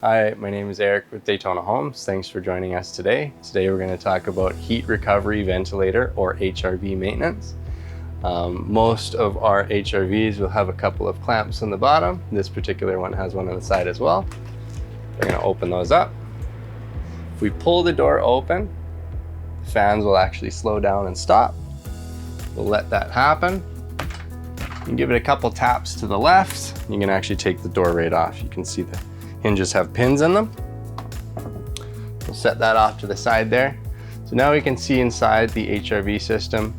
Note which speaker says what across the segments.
Speaker 1: Hi, my name is Eric with Daytona Homes. Thanks for joining us today. Today we're going to talk about heat recovery ventilator or HRV maintenance. Most of our HRVs will have a couple of clamps on the bottom. This particular one has one on the side as well. We're going to open those up. If we pull the door open, the fans will actually slow down and stop. We'll let that happen. You can give it a couple taps to the left. You can actually take the door right off. You can see the hinges have pins in them. We'll set that off to the side there. So now we can see inside the HRV system.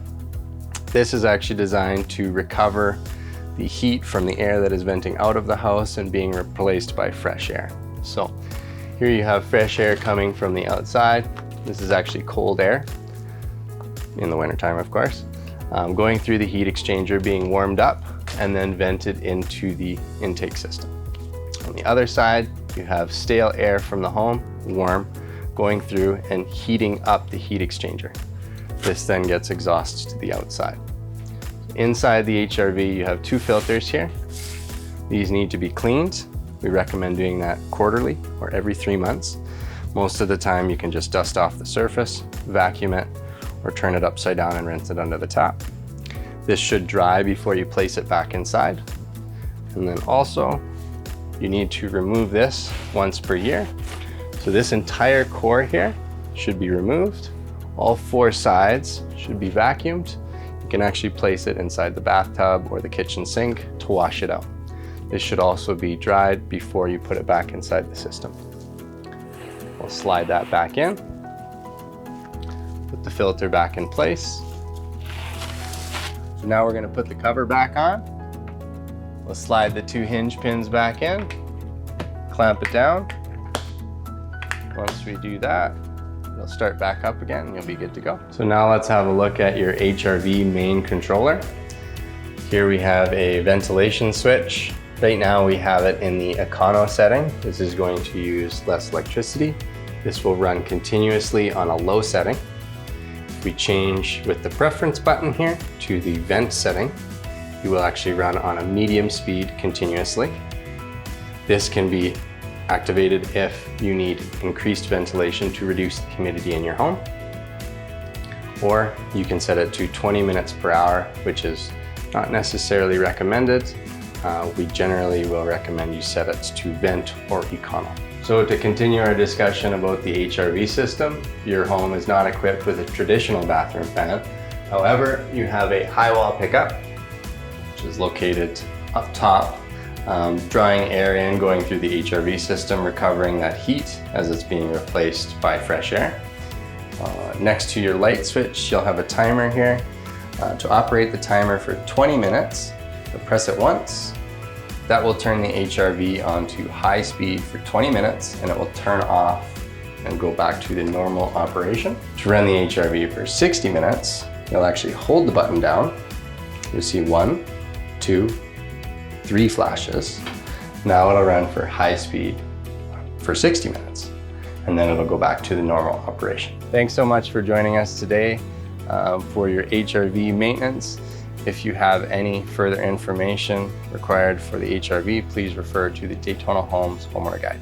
Speaker 1: This is actually designed to recover the heat from the air that is venting out of the house and being replaced by fresh air. So here you have fresh air coming from the outside. This is actually cold air, in the wintertime of course, going through the heat exchanger, being warmed up and then vented into the intake system. On the other side, you have stale air from the home, warm, going through and heating up the heat exchanger. This then gets exhausted to the outside. Inside the HRV, you have two filters here. These need to be cleaned. We recommend doing that quarterly or every 3 months. Most of the time, you can just dust off the surface, vacuum it, or turn it upside down and rinse it under the tap. This should dry before you place it back inside. And then also, you need to remove this once per year. So this entire core here should be removed. All 4 sides should be vacuumed. You can actually place it inside the bathtub or the kitchen sink to wash it out. This should also be dried before you put it back inside the system. We'll slide that back in. Put the filter back in place. So now we're going to put the cover back on. We'll slide the 2 hinge pins back in, clamp it down. Once we do that, it'll start back up again and you'll be good to go. So now let's have a look at your HRV main controller. Here we have a ventilation switch. Right now we have it in the econo setting. This is going to use less electricity. This will run continuously on a low setting. If we change with the preference button here to the vent setting, you will actually run on a medium speed continuously. This can be activated if you need increased ventilation to reduce the humidity in your home. Or you can set it to 20 minutes per hour, which is not necessarily recommended. We generally will recommend you set it to vent or econo. So to continue our discussion about the HRV system, your home is not equipped with a traditional bathroom fan. However, you have a high wall pickup, which is located up top, drawing air in, going through the HRV system, recovering that heat as it's being replaced by fresh air. Next to your light switch, you'll have a timer here. To operate the timer for 20 minutes, you'll press it once. That will turn the HRV on to high speed for 20 minutes and it will turn off and go back to the normal operation. To run the HRV for 60 minutes, you'll actually hold the button down. You'll see 1, 2, 3 flashes. Now it'll run for high speed for 60 minutes and then it'll go back to the normal operation. Thanks so much for joining us today for your HRV maintenance. If you have any further information required for the HRV, please refer to the Daytona Homes Homeowner Guide.